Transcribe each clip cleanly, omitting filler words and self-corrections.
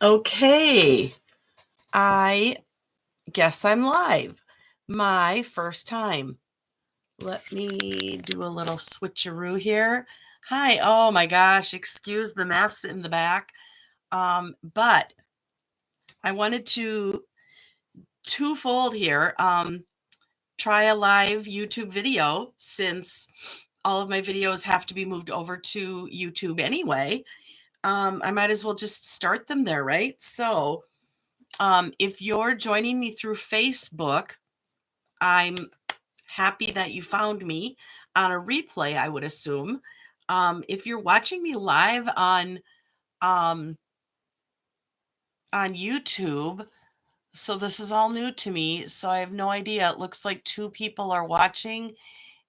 Okay, I guess I'm live. My first time. Let me do a little switcheroo here. Hi, oh my gosh, excuse the mess in the back. But I wanted to twofold here. Try a live YouTube video since all of my videos have to be moved over to YouTube anyway. I might as well just start them there, right? So if you're joining me through Facebook, I'm happy that you found me on a replay, I would assume. If you're watching me live on YouTube, so this is all new to me, so I have no idea. It looks like 2 people are watching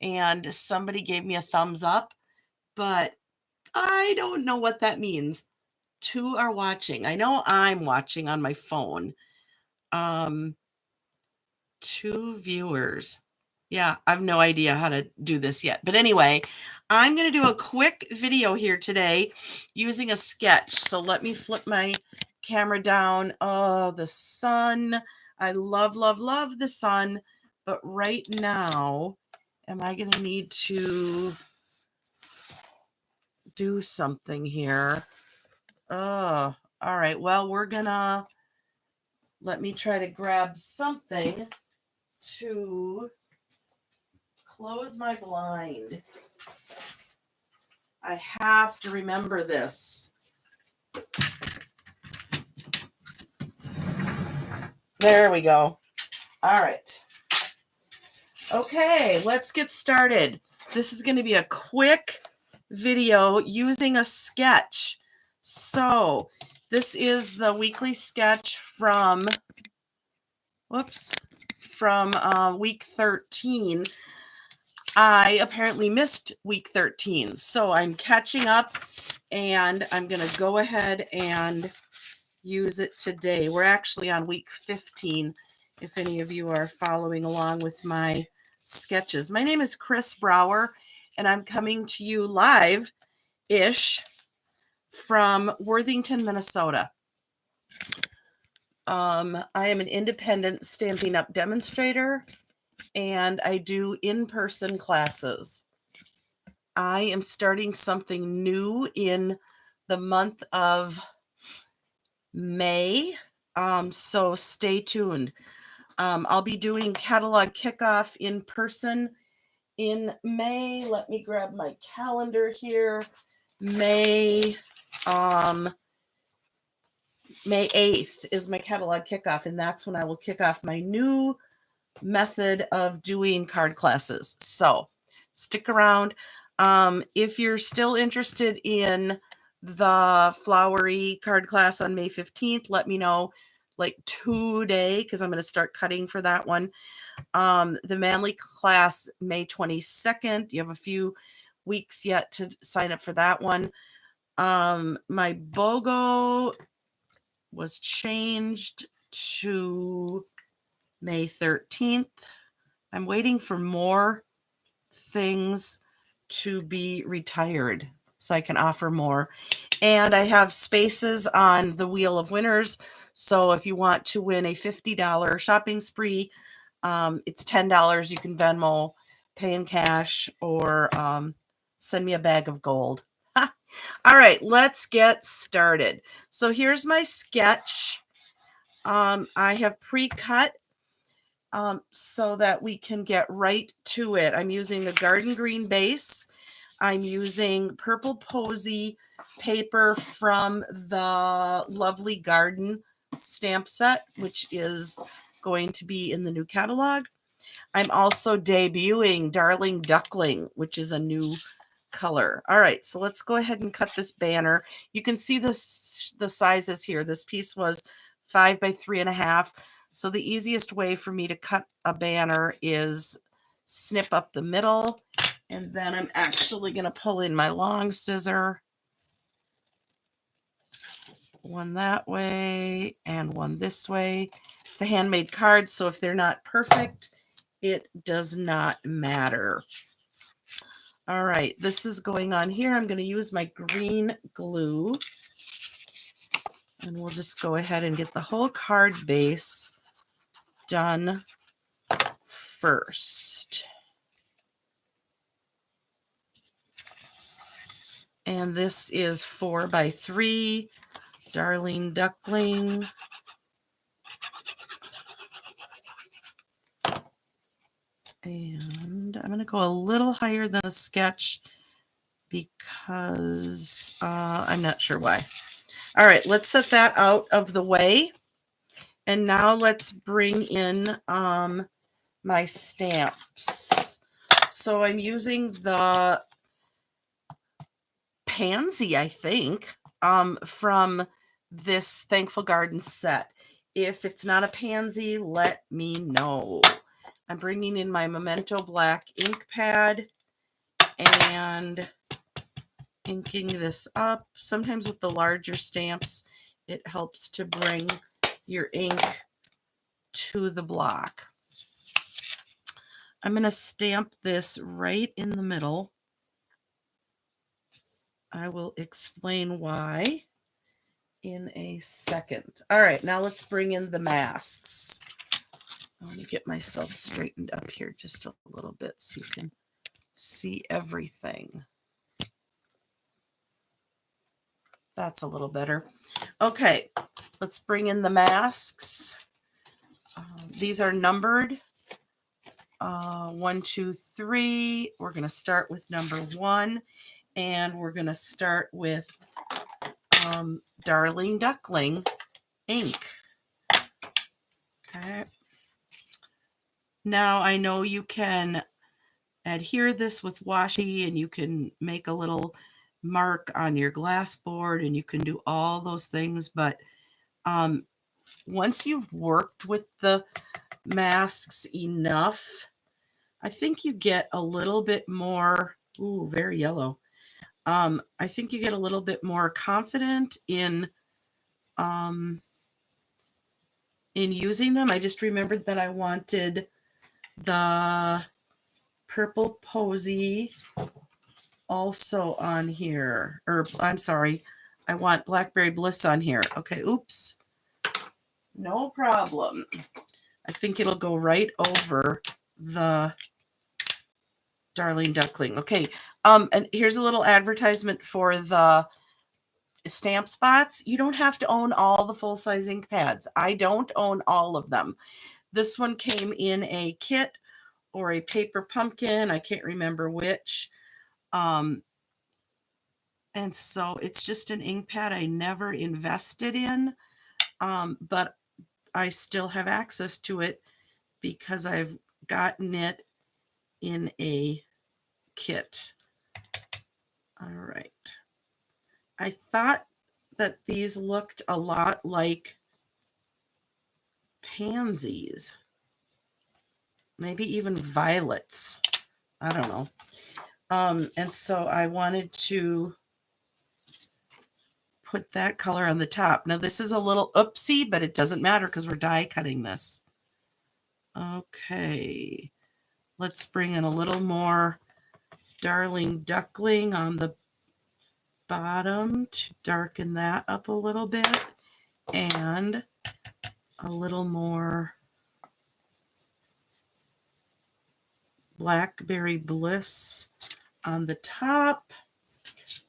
and somebody gave me a thumbs up, but I don't know what that means. 2 are watching. I know I'm watching on my phone. 2 viewers. Yeah, I have no idea how to do this yet. But anyway, I'm going to do a quick video here today using a sketch. So let me flip my camera down. Oh, the sun. I love, love, love the sun. But right now, am I going to need to do something here? Oh, all right. Well, let me try to grab something to close my blind. I have to remember this. There we go. All right. Okay, let's get started. This is going to be a quick video using a sketch. So this is the weekly sketch from week 13. I apparently missed week 13, so I'm catching up, and I'm going to go ahead and use it today. We're actually on week 15, if any of you are following along with my sketches. My name is Chris Brower, and I'm coming to you live-ish from Worthington, Minnesota. I am an independent Stampin' Up! Demonstrator, and I do in-person classes. I am starting something new in the month of May, so stay tuned. I'll be doing catalog kickoff in person in May. Let me grab my calendar here. May 8th is my catalog kickoff, and that's when I will kick off my new method of doing card classes. So stick around. If you're still interested in the flowery card class on May 15th, let me know like today, because I'm going to start cutting for that one. The manly class, May 22nd. You have a few weeks yet to sign up for that one. My BOGO was changed to May 13th. I'm waiting for more things to be retired so I can offer more. And I have spaces on the Wheel of Winners. So if you want to win a $50 shopping spree, it's $10. You can Venmo, pay in cash, or send me a bag of gold. All right, let's get started. So here's my sketch. I have pre-cut so that we can get right to it. I'm using a garden green base. I'm using purple posy paper from the Lovely Garden stamp set, which is going to be in the new catalog. I'm also debuting Darling Duckling, which is a new color. All right, so let's go ahead and cut this banner. You can see the sizes here. This piece was 5 by 3.5. So the easiest way for me to cut a banner is snip up the middle, and then I'm actually going to pull in my long scissor. One that way and one this way. It's a handmade card, so if they're not perfect, it does not matter. All right, this is going on here. I'm going to use my green glue. And we'll just go ahead and get the whole card base done first. And this is 4x3 Darling Duckling. And I'm going to go a little higher than a sketch because I'm not sure why. All right, let's set that out of the way. And now let's bring in my stamps. So I'm using the Pansy, I think, from this Thankful Garden set. If it's not a pansy, let me know. I'm bringing in my Memento Black ink pad and inking this up. Sometimes with the larger stamps, it helps to bring your ink to the block. I'm going to stamp this right in the middle. I will explain why in a second. All right, now let's bring in the masks. I want to get myself straightened up here just a little bit so you can see everything. That's a little better. Okay, let's bring in the masks. These are numbered. 1, 2, 3. We're going to start with number 1, and we're going to start with Darling Duckling ink. Okay. Now I know you can adhere this with washi, and you can make a little mark on your glass board, and you can do all those things, but once you've worked with the masks enough, I think you get a little bit more, ooh, very yellow. I think you get a little bit more confident in using them. I just remembered that I wanted the Purple Posy also on here, or I'm sorry, I want Blackberry Bliss on here. Okay, oops, no problem. I think it'll go right over the Darling Duckling. Okay, and here's a little advertisement for the stamp spots. You don't have to own all the full-size ink pads. I don't own all of them. This one came in a kit or a paper pumpkin. I can't remember which. And so it's just an ink pad I never invested in, but I still have access to it because I've gotten it in a kit. All right. I thought that these looked a lot like pansies, maybe even violets. I don't know. And so I wanted to put that color on the top. Now this is a little oopsie, but it doesn't matter because we're die cutting this. Okay, let's bring in a little more Darling Duckling on the bottom to darken that up a little bit, and a little more Blackberry Bliss on the top.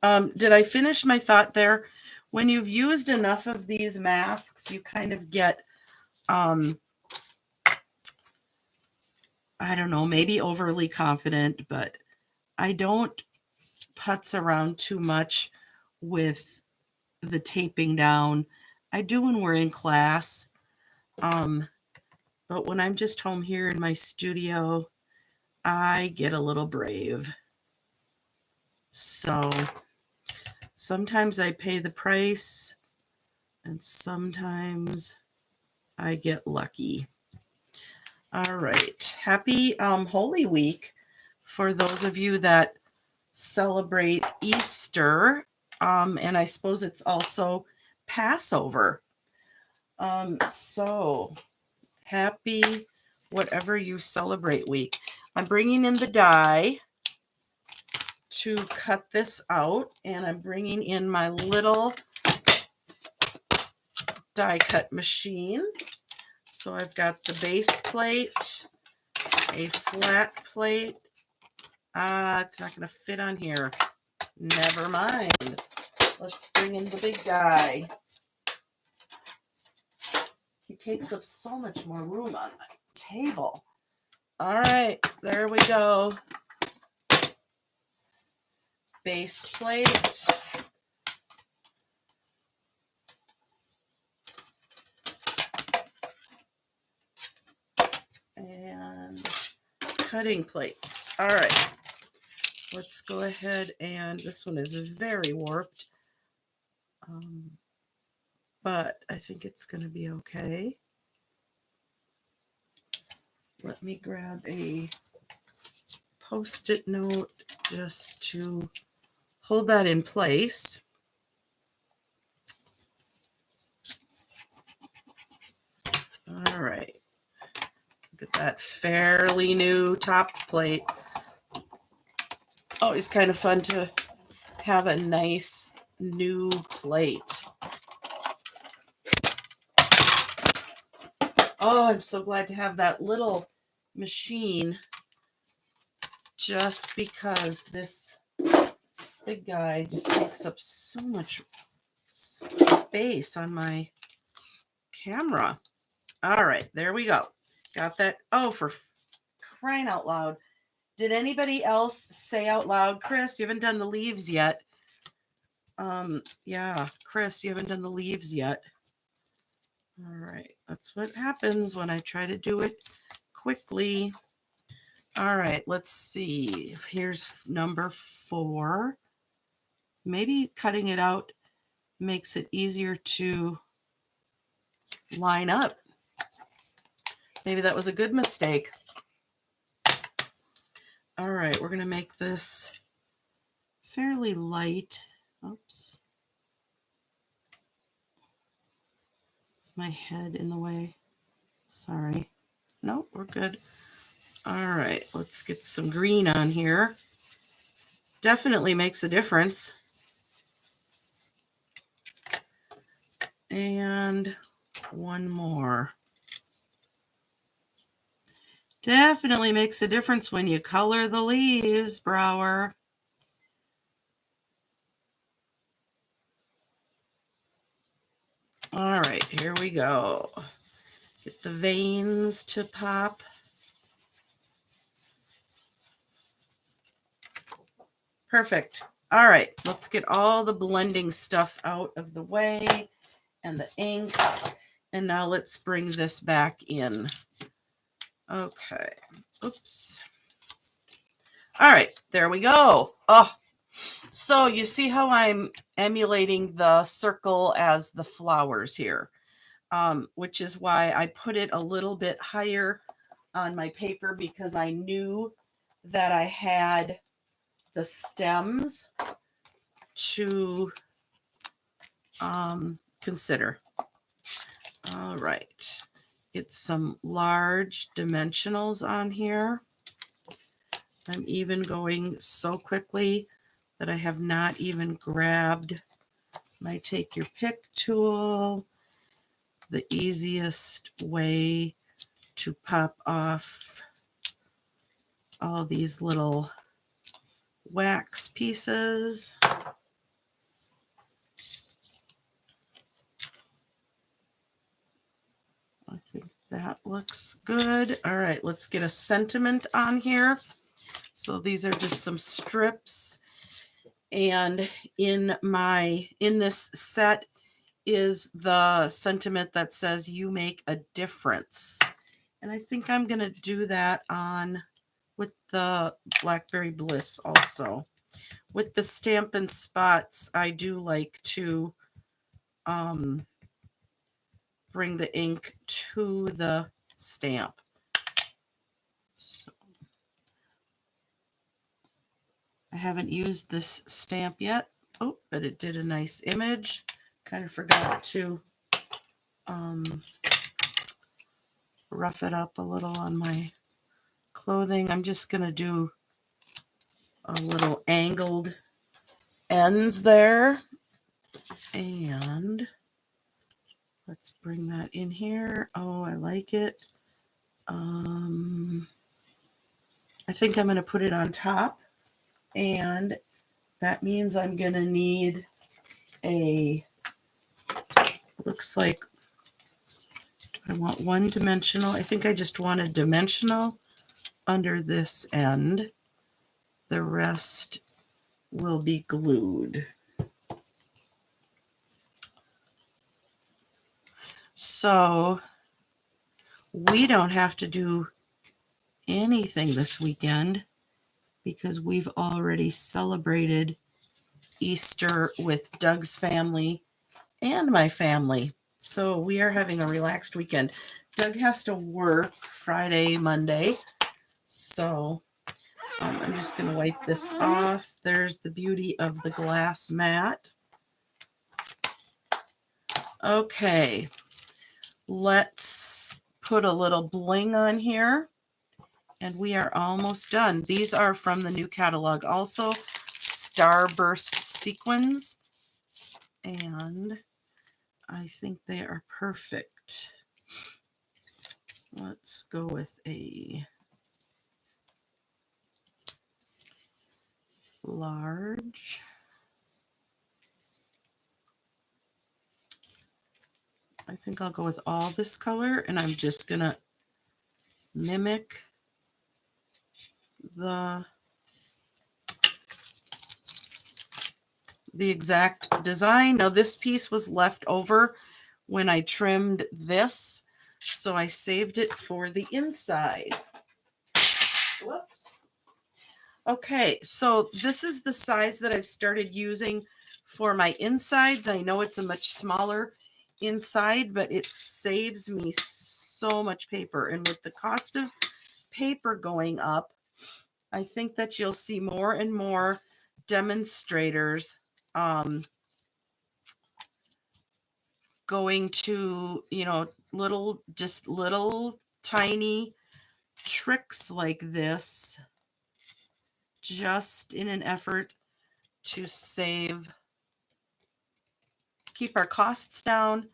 Did I finish my thought there? When you've used enough of these masks, you kind of get, I don't know, maybe overly confident, but I don't putz around too much with the taping down. I do when we're in class, but when I'm just home here in my studio, I get a little brave. So sometimes I pay the price, and sometimes I get lucky. All right. Happy Holy Week for those of you that celebrate Easter. And I suppose it's also Passover. So happy whatever you celebrate week. I'm bringing in the die to cut this out, and I'm bringing in my little die cut machine. So I've got the base plate, a flat plate. It's not going to fit on here. Never mind. Let's bring in the big guy. He takes up so much more room on my table. All right, there we go. Base plate. And cutting plates. All right, let's go ahead, and this one is very warped, but I think it's going to be okay. Let me grab a Post-it note just to hold that in place. All right, look at that fairly new top plate. Always kind of fun to have a nice new plate. Oh, I'm so glad to have that little machine, just because this big guy just takes up so much space on my camera. All right, there we go. Got that. Oh, for crying out loud. Did anybody else say out loud, Chris, you haven't done the leaves yet? Yeah, Chris, you haven't done the leaves yet. All right, that's what happens when I try to do it quickly. All right, let's see. Here's number 4. Maybe cutting it out makes it easier to line up. Maybe that was a good mistake. All right, we're going to make this fairly light. Oops. Is my head in the way? Sorry. Nope, we're good. All right, let's get some green on here. Definitely makes a difference. And one more. Definitely makes a difference when you color the leaves, Brower. All right, here we go. Get the veins to pop. Perfect. All right, let's get all the blending stuff out of the way and the ink. And now let's bring this back in. Okay. Oops. All right, there we go. Oh, so you see how I'm emulating the circle as the flowers here, which is why I put it a little bit higher on my paper, because I knew that I had the stems to consider. All right, get some large dimensionals on here. I'm even going so quickly that I have not even grabbed my take your pick tool. The easiest way to pop off all these little wax pieces. I think that looks good. All right, let's get a sentiment on here. So these are just some strips, and in this set is the sentiment that says you make a difference. And I think I'm going to do that on with the Blackberry Bliss also. With the Stampin' Spots, I do like to bring the ink to the stamp. So I haven't used this stamp yet. Oh, but it did a nice image. Kind of forgot to rough it up a little on my clothing. I'm just going to do a little angled ends there. And Let's bring that in here. Oh, I like it. I think I'm going to put it on top, and that means I'm going to need a, looks like, I want one dimensional. I think I just want a dimensional under this end. The rest will be glued. So we don't have to do anything this weekend because we've already celebrated Easter with Doug's family and my family. So we are having a relaxed weekend. Doug has to work Friday, Monday. So I'm just going to wipe this off. There's the beauty of the glass mat. Okay, let's put a little bling on here. And we are almost done. These are from the new catalog. Also, Starburst sequins. And I think they are perfect. Let's go with a large. I think I'll go with all this color, and I'm just going to mimic the exact design. Now this piece was left over when I trimmed this, so I saved it for the inside. Whoops. Okay, so this is the size that I've started using for my insides. I know it's a much smaller inside, but it saves me so much paper. And with the cost of paper going up, I think that you'll see more and more demonstrators going to, little tiny tricks like this, just in an effort to keep our costs down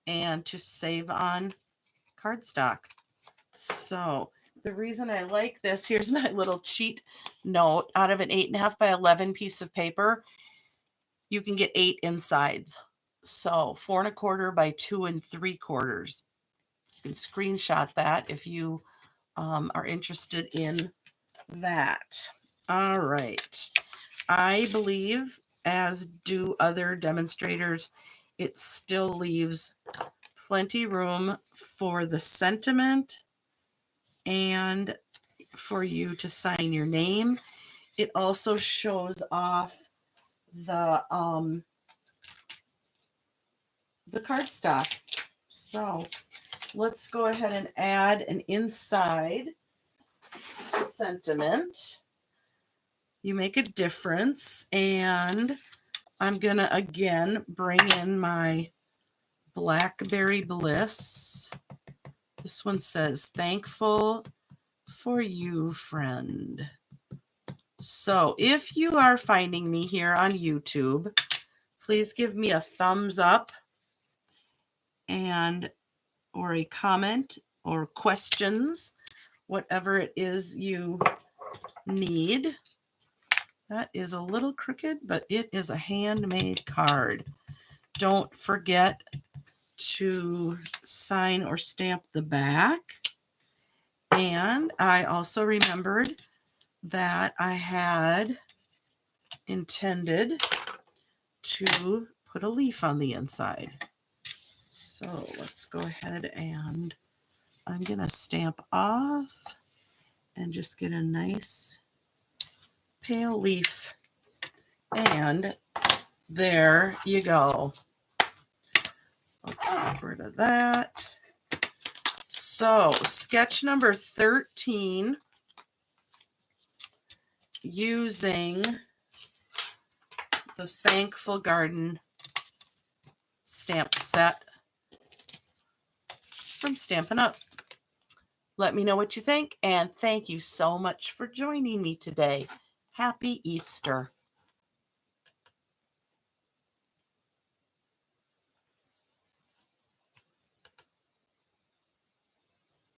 and to save on cardstock. So the reason I like this, here's my little cheat note. Out of an 8.5 by 11 piece of paper, you can get 8 insides. So 4 1/4 by 2 3/4. You can screenshot that if you are interested in that. All right. I believe, as do other demonstrators, it still leaves plenty room for the sentiment and for you to sign your name. It also shows off the cardstock. So let's go ahead and add an inside sentiment. You make a difference, and I'm going to again bring in my Blackberry Bliss. This one says, "Thankful for you, friend." So if you are finding me here on YouTube, please give me a thumbs up or a comment or questions, whatever it is you need. That is a little crooked, but it is a handmade card. Don't forget to sign or stamp the back. And I also remembered that I had intended to put a leaf on the inside. So let's go ahead, and I'm going to stamp off and just get a nice pale leaf. And there you go. Let's get rid of that. So sketch number 13, using the Thankful Garden stamp set from Stampin' Up. Let me know what you think, and thank you so much for joining me today. Happy Easter.